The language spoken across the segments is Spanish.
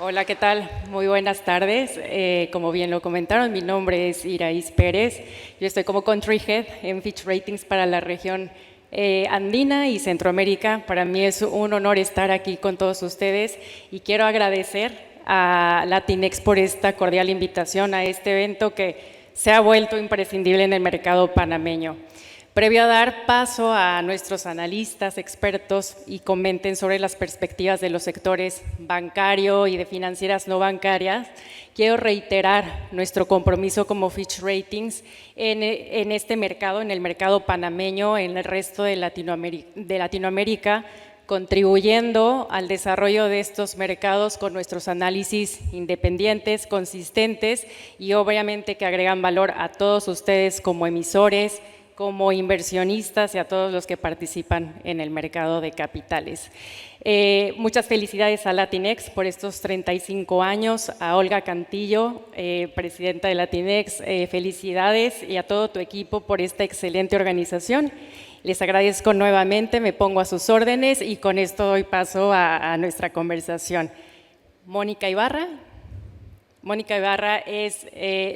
Hola, ¿qué tal? Muy buenas tardes. Como bien lo comentaron, mi nombre es Iraís Pérez. Yo estoy como Country Head en Fitch Ratings para la región andina y Centroamérica. Para mí es un honor estar aquí con todos ustedes y quiero agradecer a Latinex por esta cordial invitación a este evento que se ha vuelto imprescindible en el mercado panameño. Previo a dar paso a nuestros analistas, expertos y comenten sobre las perspectivas de los sectores bancario y de financieras no bancarias, quiero reiterar nuestro compromiso como Fitch Ratings en este mercado, en el mercado panameño, en el resto de Latinoamérica, contribuyendo al desarrollo de estos mercados con nuestros análisis independientes, consistentes y obviamente que agregan valor a todos ustedes como emisores, como inversionistas y a todos los que participan en el mercado de capitales. Muchas felicidades a Latinex por estos 35 años, a Olga Cantillo, presidenta de Latinex, felicidades y a todo tu equipo por esta excelente organización. Les agradezco nuevamente, me pongo a sus órdenes y con esto doy paso a nuestra conversación. Mónica Ibarra. Mónica Ibarra es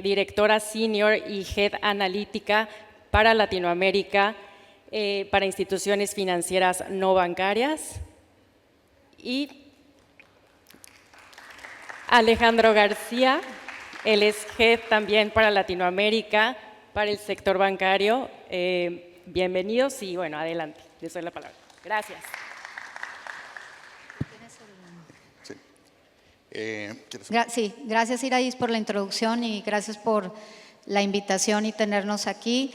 directora senior y head analítica para Latinoamérica, para instituciones financieras no bancarias. Y Alejandro García, él es Head también para Latinoamérica, para el sector bancario. Bienvenidos y bueno, adelante, les doy la palabra. Gracias. Sí, gracias Iraís por la introducción y gracias por la invitación y tenernos aquí.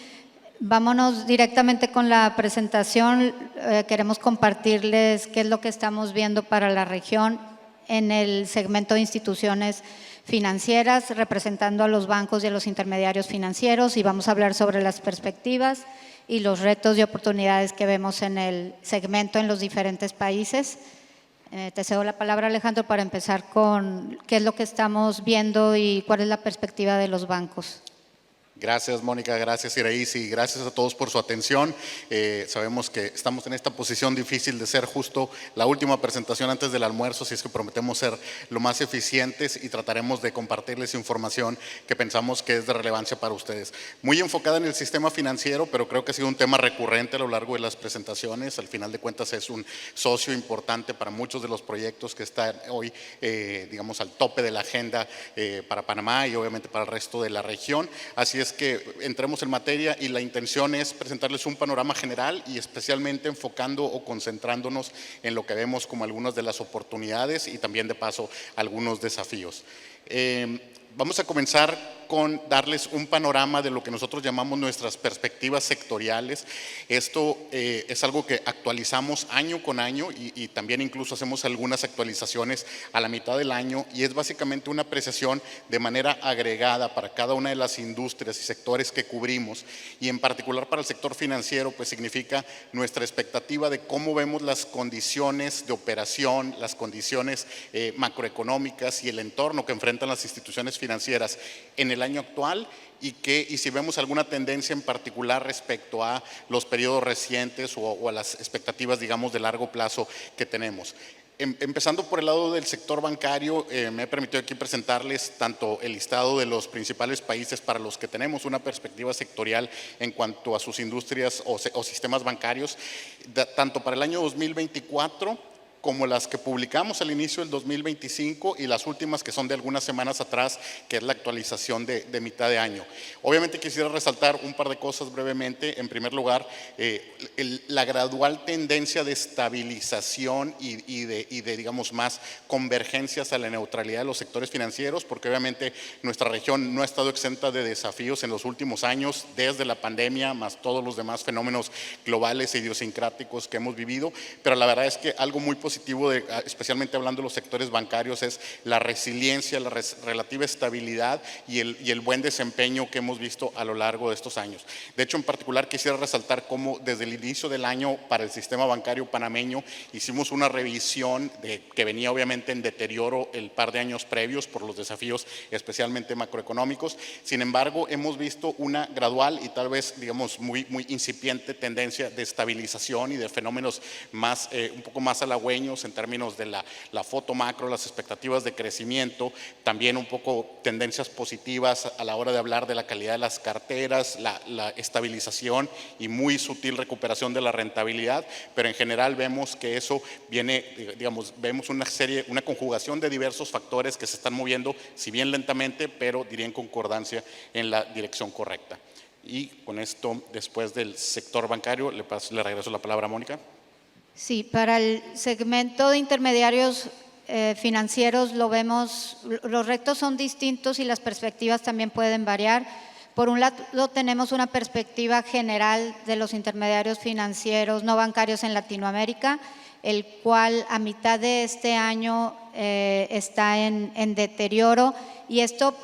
Vámonos directamente con la presentación. Queremos compartirles qué es lo que estamos viendo para la región en el segmento de instituciones financieras, representando a los bancos y a los intermediarios financieros, y vamos a hablar sobre las perspectivas y los retos y oportunidades que vemos en el segmento en los diferentes países. Te cedo la palabra, Alejandro, para empezar con qué es lo que estamos viendo y cuál es la perspectiva de los bancos. Gracias, Mónica, gracias, Iraís, y gracias a todos por su atención. Sabemos que estamos en esta posición difícil de ser justo la última presentación antes del almuerzo, así es que prometemos ser lo más eficientes y trataremos de compartirles información que pensamos que es de relevancia para ustedes. Muy enfocada en el sistema financiero, pero creo que ha sido un tema recurrente a lo largo de las presentaciones. Al final de cuentas es un socio importante para muchos de los proyectos que están hoy, digamos, al tope de la agenda para Panamá y obviamente para el resto de la región. Así es que entremos en materia y la intención es presentarles un panorama general y especialmente enfocando o concentrándonos en lo que vemos como algunas de las oportunidades y también de paso algunos desafíos. Vamos a comenzar con darles un panorama de lo que nosotros llamamos nuestras perspectivas sectoriales. Esto es algo que actualizamos año con año y también incluso hacemos algunas actualizaciones a la mitad del año, y es básicamente una apreciación de manera agregada para cada una de las industrias y sectores que cubrimos, y en particular para el sector financiero pues significa nuestra expectativa de cómo vemos las condiciones de operación, las condiciones macroeconómicas y el entorno que enfrentan las instituciones financieras en el año actual y si vemos alguna tendencia en particular respecto a los periodos recientes o a las expectativas, digamos, de largo plazo que tenemos. Empezando por el lado del sector bancario, me he permitido aquí presentarles tanto el listado de los principales países para los que tenemos una perspectiva sectorial en cuanto a sus industrias o sistemas bancarios, tanto para el año 2024 como las que publicamos al inicio del 2025 y las últimas que son de algunas semanas atrás, que es la actualización de mitad de año. Obviamente quisiera resaltar un par de cosas brevemente. En primer lugar, la gradual tendencia de estabilización y de digamos más convergencias a la neutralidad de los sectores financieros, porque obviamente nuestra región no ha estado exenta de desafíos en los últimos años, desde la pandemia más todos los demás fenómenos globales e idiosincráticos que hemos vivido, pero la verdad es que algo muy positivo, especialmente hablando de los sectores bancarios, es la resiliencia, la relativa estabilidad y el buen desempeño que hemos visto a lo largo de estos años. De hecho, en particular quisiera resaltar cómo desde el inicio del año para el sistema bancario panameño hicimos una revisión que venía obviamente en deterioro el par de años previos por los desafíos especialmente macroeconómicos. Sin embargo, hemos visto una gradual y tal vez digamos muy incipiente tendencia de estabilización y de fenómenos más, un poco más halagüeños panameños en términos de la foto macro, las expectativas de crecimiento, también un poco tendencias positivas a la hora de hablar de la calidad de las carteras, la estabilización y muy sutil recuperación de la rentabilidad, pero en general vemos que eso viene, digamos, vemos una conjugación de diversos factores que se están moviendo, si bien lentamente, pero diría en concordancia en la dirección correcta. Y con esto, después del sector bancario, le regreso la palabra a Mónica. Sí, para el segmento de intermediarios financieros lo vemos, los retos son distintos y las perspectivas también pueden variar. Por un lado tenemos una perspectiva general de los intermediarios financieros no bancarios en Latinoamérica, el cual a mitad de este año está en deterioro, y esto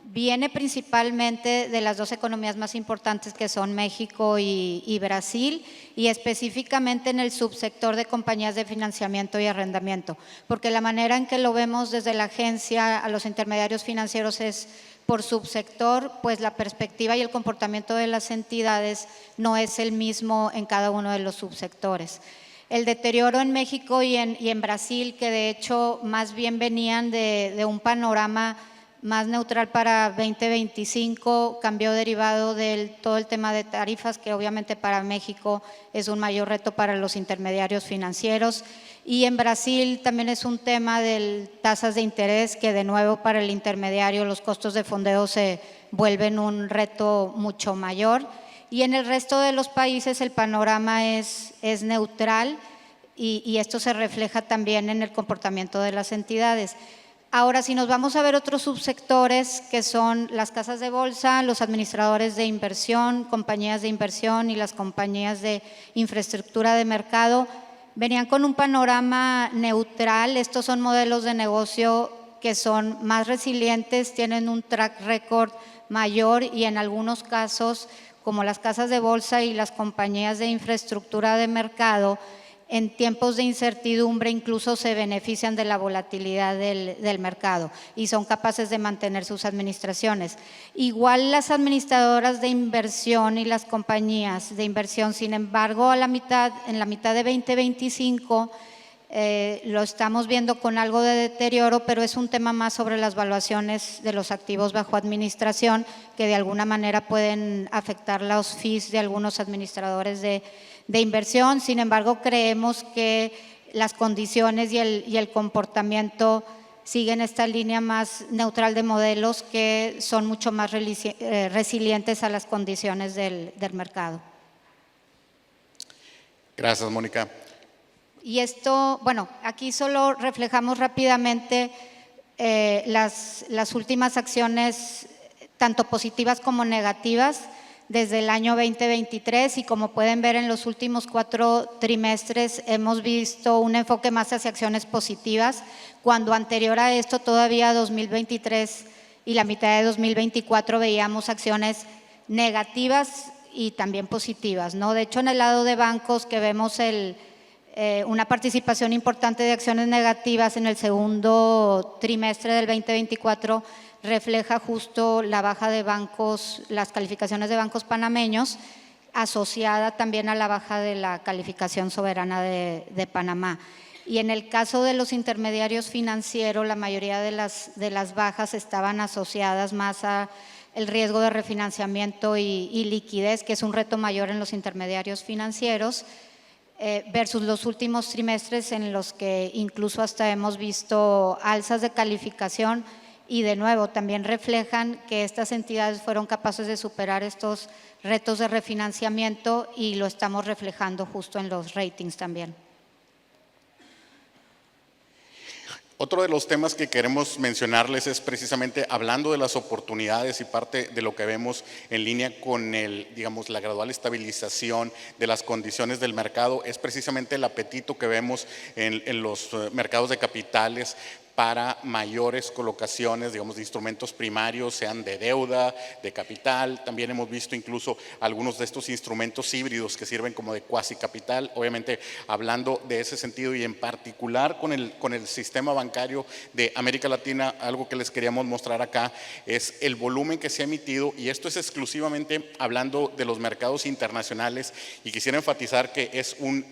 viene principalmente de las dos economías más importantes que son México y Brasil, y específicamente en el subsector de compañías de financiamiento y arrendamiento, porque la manera en que lo vemos desde la agencia a los intermediarios financieros es por subsector, pues la perspectiva y el comportamiento de las entidades no es el mismo en cada uno de los subsectores. El deterioro en México y en Brasil, que de hecho más bien venían de un panorama más neutral para 2025, cambió derivado de todo el tema de tarifas, que obviamente para México es un mayor reto para los intermediarios financieros. Y en Brasil también es un tema de tasas de interés, que de nuevo para el intermediario los costos de fondeo se vuelven un reto mucho mayor. Y en el resto de los países el panorama es neutral, y esto se refleja también en el comportamiento de las entidades. Ahora, si nos vamos a ver otros subsectores, que son las casas de bolsa, los administradores de inversión, compañías de inversión y las compañías de infraestructura de mercado, venían con un panorama neutral. Estos son modelos de negocio que son más resilientes, tienen un track record mayor, y en algunos casos, como las casas de bolsa y las compañías de infraestructura de mercado, en tiempos de incertidumbre incluso se benefician de la volatilidad del mercado y son capaces de mantener sus administraciones. Igual las administradoras de inversión y las compañías de inversión, sin embargo, en la mitad de 2025 lo estamos viendo con algo de deterioro, pero es un tema más sobre las valuaciones de los activos bajo administración, que de alguna manera pueden afectar los fees de algunos administradores de inversión. Sin embargo, creemos que las condiciones y el comportamiento siguen esta línea más neutral de modelos, que son mucho más resilientes a las condiciones del mercado. Gracias, Mónica. Y esto, bueno, aquí solo reflejamos rápidamente las últimas acciones, tanto positivas como negativas, desde el año 2023, y como pueden ver en los últimos 4 trimestres hemos visto un enfoque más hacia acciones positivas, cuando anterior a esto todavía 2023 y la mitad de 2024 veíamos acciones negativas y también positivas, ¿no? De hecho, en el lado de bancos, que vemos una participación importante de acciones negativas en el segundo trimestre del 2024, refleja justo la baja de bancos, las calificaciones de bancos panameños, asociada también a la baja de la calificación soberana de Panamá. Y en el caso de los intermediarios financieros, la mayoría de las bajas estaban asociadas más a el riesgo de refinanciamiento y liquidez, que es un reto mayor en los intermediarios financieros, versus los últimos trimestres en los que incluso hasta hemos visto alzas de calificación, y de nuevo también reflejan que estas entidades fueron capaces de superar estos retos de refinanciamiento, y lo estamos reflejando justo en los ratings también. Otro de los temas que queremos mencionarles es precisamente hablando de las oportunidades, y parte de lo que vemos en línea con la gradual estabilización de las condiciones del mercado, es precisamente el apetito que vemos en los mercados de capitales para mayores colocaciones, de instrumentos primarios, sean de deuda, de capital. También hemos visto incluso algunos de estos instrumentos híbridos que sirven como de cuasi capital. Obviamente, hablando de ese sentido, y en particular con el sistema bancario de América Latina, algo que les queríamos mostrar acá es el volumen que se ha emitido, y esto es exclusivamente hablando de los mercados internacionales, y quisiera enfatizar que es un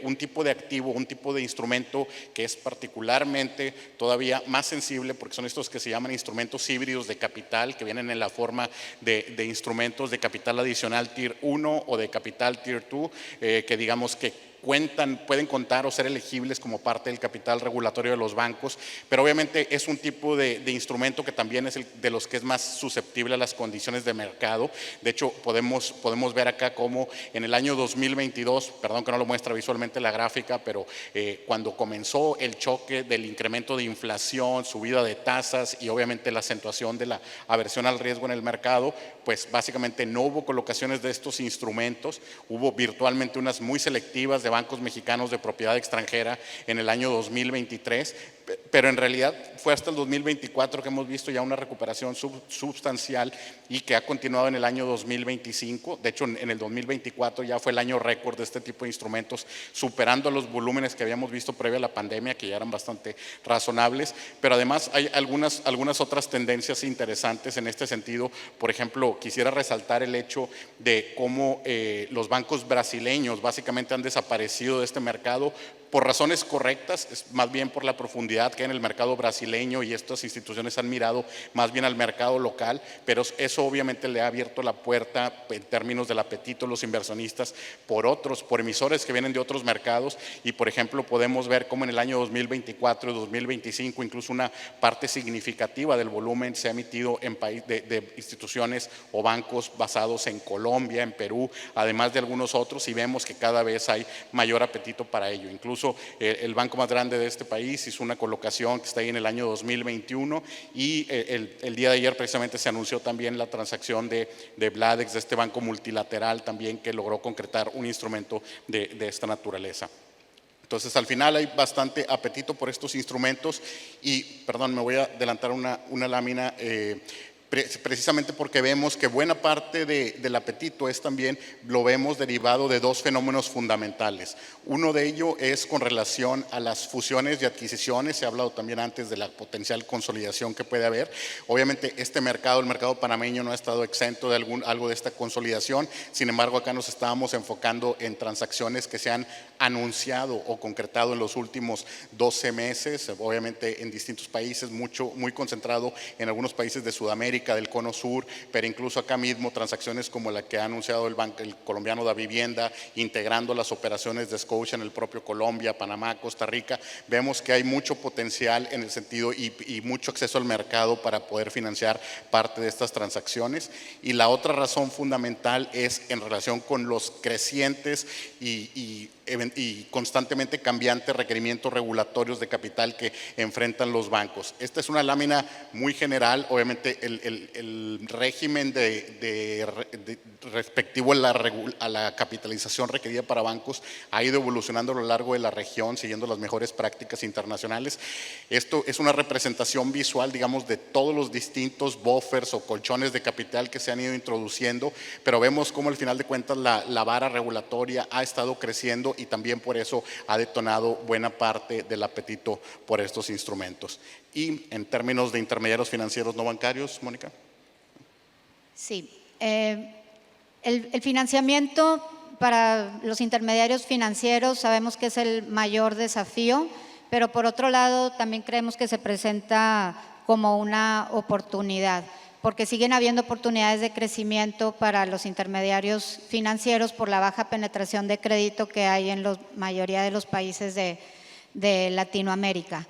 un tipo de activo, un tipo de instrumento que es particularmente todavía más sensible, porque son estos que se llaman instrumentos híbridos de capital, que vienen en la forma de instrumentos de capital adicional Tier 1 o de capital Tier 2, que digamos que pueden contar o ser elegibles como parte del capital regulatorio de los bancos, pero obviamente es un tipo de instrumento que también es de los que es más susceptible a las condiciones de mercado. De hecho, podemos ver acá cómo en el año 2022, perdón que no lo muestra visualmente la gráfica, pero cuando comenzó el choque del incremento de inflación, subida de tasas y obviamente la acentuación de la aversión al riesgo en el mercado, pues básicamente no hubo colocaciones de estos instrumentos, hubo virtualmente unas muy selectivas de bancos mexicanos de propiedad extranjera en el año 2023, pero en realidad fue hasta el 2024 que hemos visto ya una recuperación sustancial y que ha continuado en el año 2025. De hecho, en el 2024 ya fue el año récord de este tipo de instrumentos, superando los volúmenes que habíamos visto previo a la pandemia, que ya eran bastante razonables, pero además hay algunas otras tendencias interesantes en este sentido. Por ejemplo, quisiera resaltar el hecho de cómo los bancos brasileños básicamente han desaparecido de este mercado por razones correctas, es más bien por la profundidad que hay en el mercado brasileño, y estas instituciones han mirado más bien al mercado local, pero eso obviamente le ha abierto la puerta en términos del apetito de los inversionistas por emisores que vienen de otros mercados. Y por ejemplo podemos ver cómo en el año 2024 y 2025 incluso una parte significativa del volumen se ha emitido de instituciones o bancos basados en Colombia, en Perú, además de algunos otros, y vemos que cada vez hay mayor apetito para ello. Incluso el banco más grande de este país hizo una colocación que está ahí en el año 2021, y el día de ayer precisamente se anunció también la transacción de Bladex, de este banco multilateral también, que logró concretar un instrumento de esta naturaleza. Entonces, al final hay bastante apetito por estos instrumentos y, perdón, me voy a adelantar una lámina, precisamente porque vemos que buena parte del apetito lo vemos derivado de dos fenómenos fundamentales. Uno de ellos es con relación a las fusiones y adquisiciones. Se ha hablado también antes de la potencial consolidación que puede haber. Obviamente este mercado, el mercado panameño, no ha estado exento de algo de esta consolidación. Sin embargo, acá nos estábamos enfocando en transacciones que se han anunciado o concretado en los últimos 12 meses, obviamente en distintos países, muy concentrado en algunos países de Sudamérica, del Cono Sur, pero incluso acá mismo transacciones como la que ha anunciado el colombiano Da Vivienda, integrando las operaciones de Scotia en el propio Colombia, Panamá, Costa Rica. Vemos que hay mucho potencial en el sentido y mucho acceso al mercado para poder financiar parte de estas transacciones. Y la otra razón fundamental es en relación con los crecientes y constantemente cambiantes requerimientos regulatorios de capital que enfrentan los bancos. Esta es una lámina muy general. Obviamente el régimen respectivo a la capitalización requerida para bancos ha ido evolucionando a lo largo de la región, siguiendo las mejores prácticas internacionales. Esto es una representación visual, digamos, de todos los distintos buffers o colchones de capital que se han ido introduciendo, pero vemos cómo al final de cuentas la vara regulatoria ha estado creciendo y también por eso ha detonado buena parte del apetito por estos instrumentos. Y en términos de intermediarios financieros no bancarios, Mónica. Sí, el financiamiento para los intermediarios financieros sabemos que es el mayor desafío, pero por otro lado también creemos que se presenta como una oportunidad, porque siguen habiendo oportunidades de crecimiento para los intermediarios financieros por la baja penetración de crédito que hay en la mayoría de los países de Latinoamérica.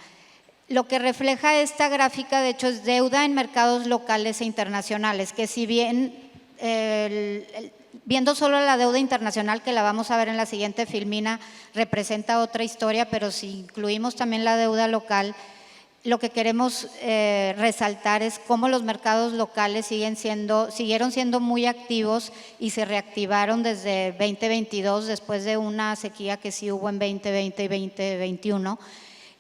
Lo que refleja esta gráfica, de hecho, es deuda en mercados locales e internacionales, que si bien viendo solo la deuda internacional, que la vamos a ver en la siguiente filmina, representa otra historia, pero si incluimos también la deuda local, lo que queremos resaltar es cómo los mercados locales siguieron siendo muy activos y se reactivaron desde 2022, después de una sequía que sí hubo en 2020 y 2021,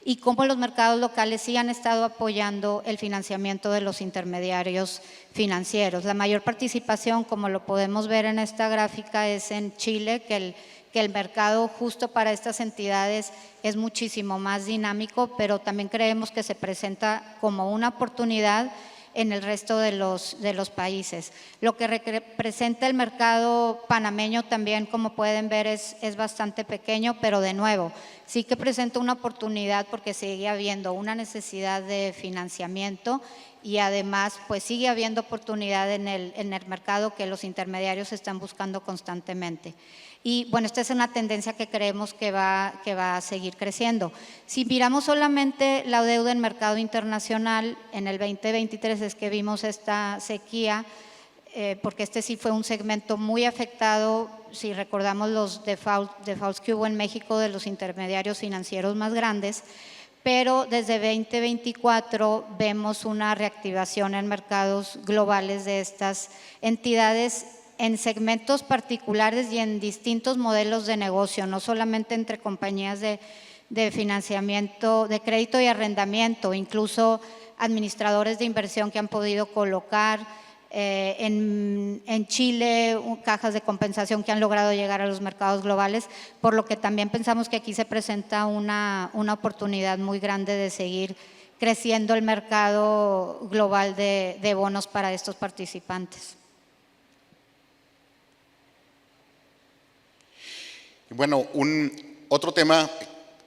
y cómo los mercados locales sí han estado apoyando el financiamiento de los intermediarios financieros. La mayor participación, como lo podemos ver en esta gráfica, es en Chile, que el mercado justo para estas entidades es muchísimo más dinámico, pero también creemos que se presenta como una oportunidad en el resto de los países. Lo que representa el mercado panameño también, como pueden ver, es bastante pequeño, pero de nuevo, sí que presenta una oportunidad porque sigue habiendo una necesidad de financiamiento y además pues sigue habiendo oportunidad en el mercado que los intermediarios están buscando constantemente. Y bueno, esta es una tendencia que creemos que va a seguir creciendo. Si miramos solamente la deuda en mercado internacional, en el 2023 es que vimos esta sequía, porque este sí fue un segmento muy afectado, si recordamos los defaults que hubo en México de los intermediarios financieros más grandes, pero desde 2024 vemos una reactivación en mercados globales de estas entidades en segmentos particulares y en distintos modelos de negocio, no solamente entre compañías de financiamiento, de crédito y arrendamiento, incluso administradores de inversión que han podido colocar en Chile cajas de compensación que han logrado llegar a los mercados globales, por lo que también pensamos que aquí se presenta una oportunidad muy grande de seguir creciendo el mercado global de bonos para estos participantes. Bueno, otro tema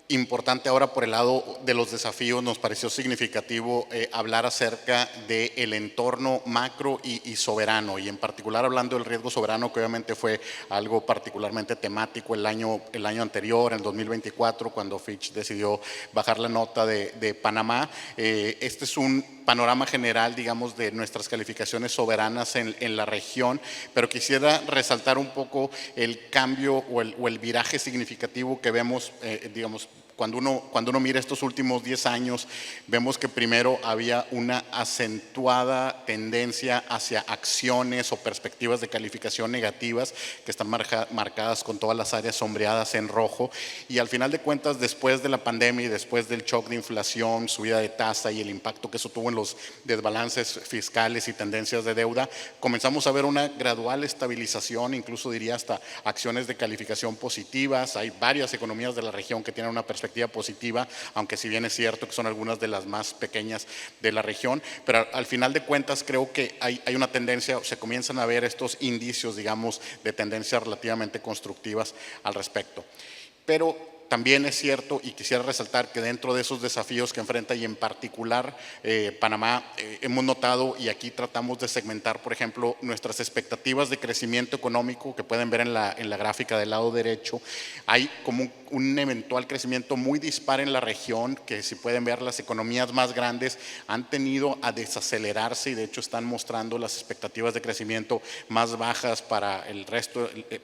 importante ahora por el lado de los desafíos, nos pareció significativo hablar acerca del entorno macro y soberano, y en particular hablando del riesgo soberano, que obviamente fue algo particularmente temático el año anterior, en el 2024, cuando Fitch decidió bajar la nota de Panamá. Este es un panorama general, digamos, de nuestras calificaciones soberanas en la región, pero quisiera resaltar un poco el cambio o el viraje significativo que vemos, digamos, cuando uno mira estos últimos 10 años, vemos que primero había una acentuada tendencia hacia acciones o perspectivas de calificación negativas que están marcadas con todas las áreas sombreadas en rojo, y al final de cuentas, después de la pandemia y después del shock de inflación, subida de tasa y el impacto que eso tuvo en los desbalances fiscales y tendencias de deuda, comenzamos a ver una gradual estabilización, incluso diría hasta acciones de calificación positivas. Hay varias economías de la región que tienen una perspectiva positiva, aunque si bien es cierto que son algunas de las más pequeñas de la región, pero al final de cuentas creo que hay una tendencia, se comienzan a ver estos indicios, digamos, de tendencias relativamente constructivas al respecto. Pero también es cierto, y quisiera resaltar que dentro de esos desafíos que enfrenta, y en particular Panamá, hemos notado, y aquí tratamos de segmentar, por ejemplo, nuestras expectativas de crecimiento económico, que pueden ver en la gráfica del lado derecho. Hay como un eventual crecimiento muy dispar en la región, que si pueden ver, las economías más grandes han tenido a desacelerarse, y de hecho están mostrando las expectativas de crecimiento más bajas para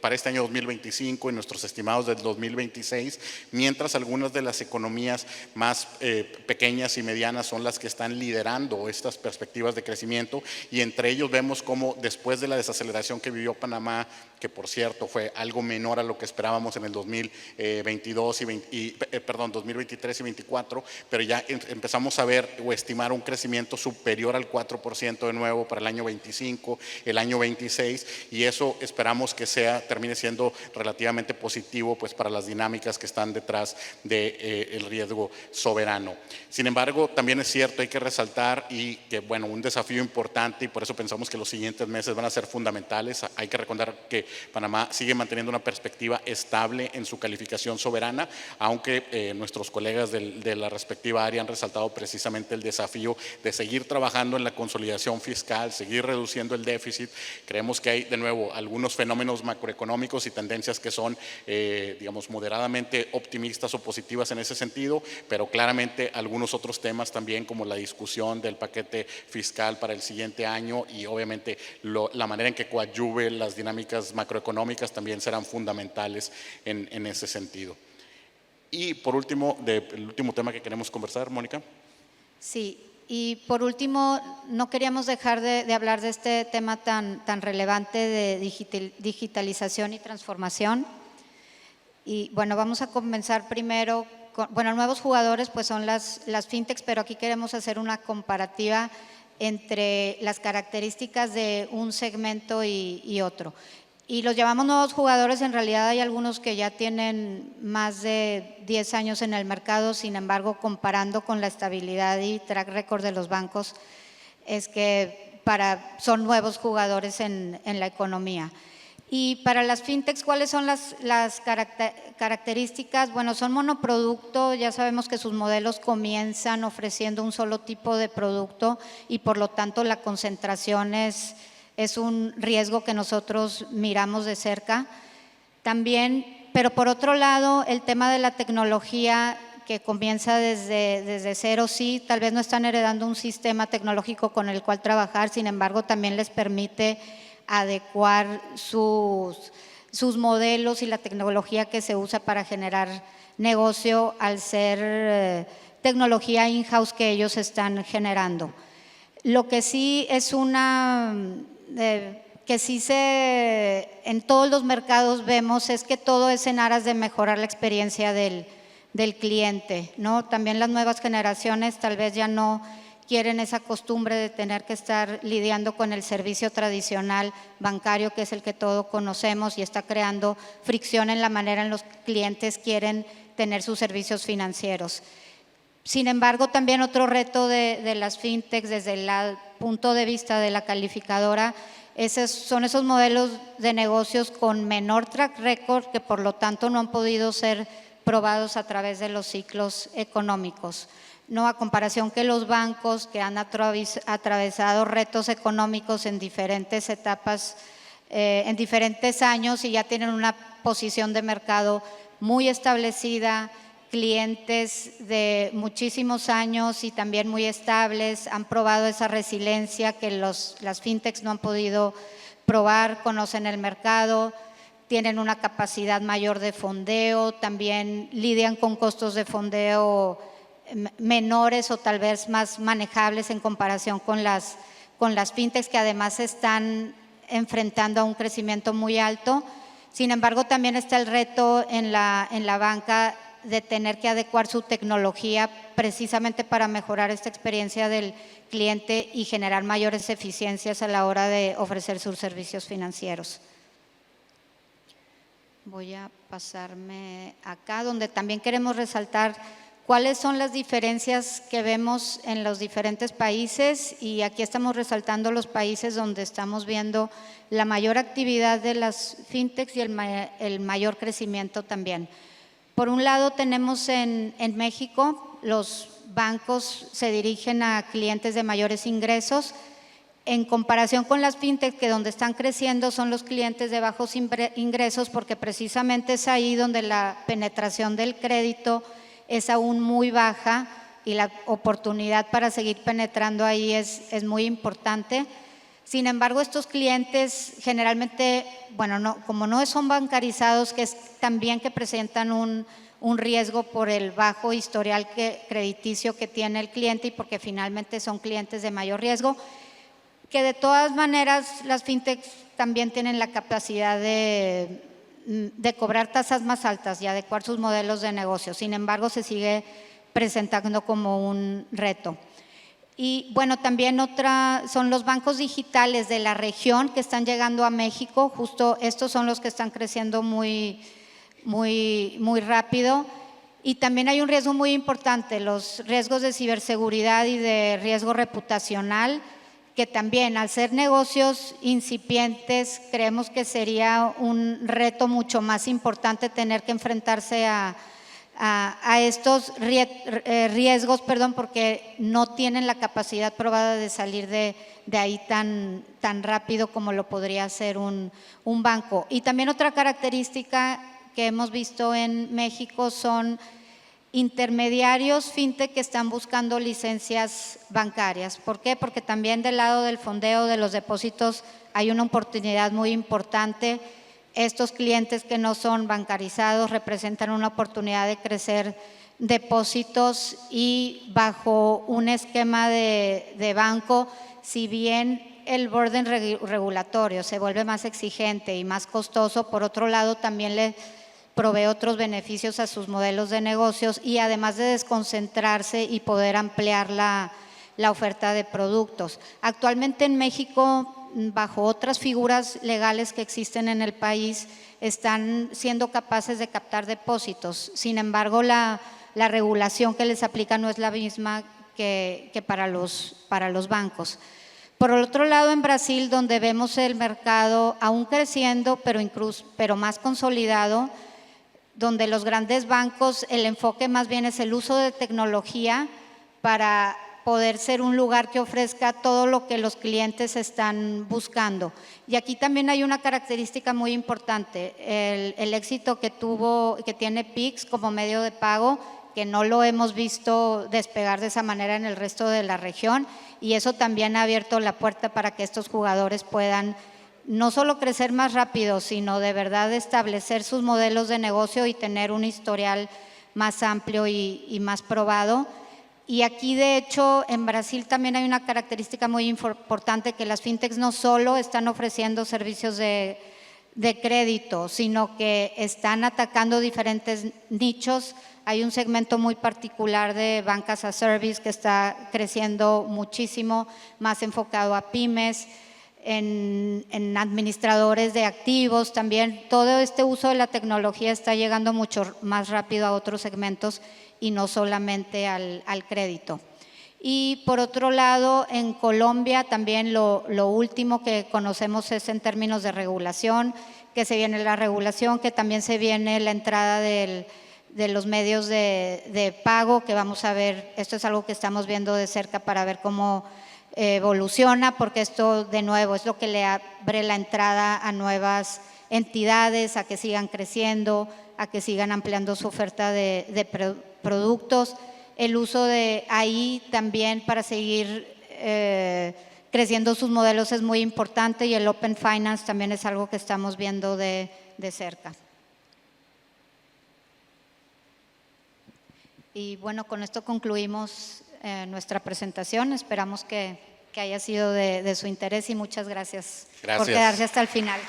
para este año 2025 y nuestros estimados del 2026, mientras algunas de las economías más pequeñas y medianas son las que están liderando estas perspectivas de crecimiento, y entre ellos vemos cómo después de la desaceleración que vivió Panamá, que por cierto fue algo menor a lo que esperábamos en el 2023 y 2024, pero ya empezamos a ver o estimar un crecimiento superior al 4% de nuevo para el año 25, el año 26, y eso esperamos que termine siendo relativamente positivo pues para las dinámicas que están detrás del riesgo soberano. Sin embargo, también es cierto, hay que resaltar, y que bueno, un desafío importante, y por eso pensamos que los siguientes meses van a ser fundamentales. Hay que recordar que Panamá sigue manteniendo una perspectiva estable en su calificación soberana, aunque nuestros colegas de la respectiva área han resaltado precisamente el desafío de seguir trabajando en la consolidación fiscal, seguir reduciendo el déficit. Creemos que hay de nuevo algunos fenómenos macroeconómicos y tendencias que son digamos moderadamente optimistas o positivas en ese sentido, pero claramente algunos otros temas también, como la discusión del paquete fiscal para el siguiente año, y obviamente la manera en que coadyuve las dinámicas macroeconómicas, también serán fundamentales en ese sentido. Y por último, el último tema que queremos conversar, Mónica. Sí, y por último, no queríamos dejar de hablar de este tema tan relevante de digitalización y transformación. Y bueno, vamos a comenzar primero con, nuevos jugadores pues son las fintechs, pero aquí queremos hacer una comparativa entre las características de un segmento y otro. Y los llamamos nuevos jugadores, en realidad hay algunos que ya tienen más de 10 años en el mercado, sin embargo, comparando con la estabilidad y track record de los bancos, es que son nuevos jugadores en la economía. Y para las fintechs, ¿cuáles son las características? Bueno, son monoproducto, ya sabemos que sus modelos comienzan ofreciendo un solo tipo de producto y por lo tanto la concentración es un riesgo que nosotros miramos de cerca. También, pero por otro lado, el tema de la tecnología que comienza desde cero, sí, tal vez no están heredando un sistema tecnológico con el cual trabajar, sin embargo, también les permite adecuar sus modelos y la tecnología que se usa para generar negocio al ser tecnología in-house que ellos están generando. Lo que sí es que sí en todos los mercados vemos es que todo es en aras de mejorar la experiencia del cliente, ¿no? También las nuevas generaciones tal vez ya no quieren esa costumbre de tener que estar lidiando con el servicio tradicional bancario, que es el que todos conocemos y está creando fricción en la manera en los clientes quieren tener sus servicios financieros. Sin embargo, también otro reto de las fintechs desde el punto de vista de la calificadora son esos modelos de negocios con menor track record que por lo tanto no han podido ser probados a través de los ciclos económicos. No, a comparación que los bancos que han atravesado retos económicos en diferentes etapas, en diferentes años y ya tienen una posición de mercado muy establecida, clientes de muchísimos años y también muy estables, han probado esa resiliencia que las fintechs no han podido probar, conocen el mercado, tienen una capacidad mayor de fondeo, también lidian con costos de fondeo menores o tal vez más manejables en comparación con las fintechs que además están enfrentando a un crecimiento muy alto. Sin embargo, también está el reto en la banca de tener que adecuar su tecnología precisamente para mejorar esta experiencia del cliente y generar mayores eficiencias a la hora de ofrecer sus servicios financieros. Voy a pasarme acá, donde también queremos resaltar cuáles son las diferencias que vemos en los diferentes países y aquí estamos resaltando los países donde estamos viendo la mayor actividad de las fintechs y el mayor crecimiento también. Por un lado tenemos en México, los bancos se dirigen a clientes de mayores ingresos, en comparación con las fintechs que donde están creciendo son los clientes de bajos ingresos porque precisamente es ahí donde la penetración del crédito es aún muy baja y la oportunidad para seguir penetrando ahí es muy importante. Sin embargo, estos clientes generalmente, bueno, como no son bancarizados, que es también que presentan un riesgo por el bajo historial crediticio que tiene el cliente y porque finalmente son clientes de mayor riesgo, que de todas maneras las fintechs también tienen la capacidad de cobrar tasas más altas y adecuar sus modelos de negocio. Sin embargo, se sigue presentando como un reto. Y bueno, también son los bancos digitales de la región que están llegando a México. Justo estos son los que están creciendo muy rápido. Y también hay un riesgo muy importante, los riesgos de ciberseguridad y de riesgo reputacional, que también al ser negocios incipientes creemos que sería un reto mucho más importante tener que enfrentarse a estos riesgos, porque no tienen la capacidad probada de salir de ahí tan rápido como lo podría hacer un banco. Y también otra característica que hemos visto en México son intermediarios fintech que están buscando licencias bancarias. ¿Por qué? Porque también del lado del fondeo de los depósitos hay una oportunidad muy importante. Estos clientes que no son bancarizados representan una oportunidad de crecer depósitos y bajo un esquema de banco, si bien el burden regulatorio se vuelve más exigente y más costoso, por otro lado también le provee otros beneficios a sus modelos de negocios y además de desconcentrarse y poder ampliar la oferta de productos. Actualmente en México, bajo otras figuras legales que existen en el país, están siendo capaces de captar depósitos. Sin embargo, la regulación que les aplica no es la misma que para los bancos. Por el otro lado, en Brasil, donde vemos el mercado aún creciendo, pero más consolidado, donde los grandes bancos, el enfoque más bien es el uso de tecnología para poder ser un lugar que ofrezca todo lo que los clientes están buscando. Y aquí también hay una característica muy importante, el éxito que tiene Pix como medio de pago, que no lo hemos visto despegar de esa manera en el resto de la región, y eso también ha abierto la puerta para que estos jugadores puedan no solo crecer más rápido, sino de verdad establecer sus modelos de negocio y tener un historial más amplio y más probado. Y aquí, de hecho, en Brasil también hay una característica muy importante, que las fintechs no solo están ofreciendo servicios de crédito, sino que están atacando diferentes nichos. Hay un segmento muy particular de Bank as a Service que está creciendo muchísimo, más enfocado a pymes, en administradores de activos también. Todo este uso de la tecnología está llegando mucho más rápido a otros segmentos y no solamente al crédito. Y por otro lado, en Colombia también lo último que conocemos es en términos de regulación, que se viene la regulación, que también se viene la entrada de los medios de pago, que vamos a ver, esto es algo que estamos viendo de cerca para ver cómo evoluciona, porque esto de nuevo es lo que le abre la entrada a nuevas entidades, a que sigan creciendo, a que sigan ampliando su oferta de productos. El uso de AI también para seguir creciendo sus modelos es muy importante, y el Open Finance también es algo que estamos viendo de cerca. Y bueno, con esto concluimos nuestra presentación. Esperamos que haya sido de su interés, y muchas gracias por quedarse hasta el final.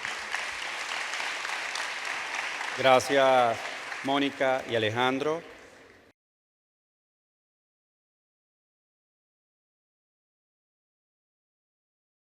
Gracias, Mónica y Alejandro.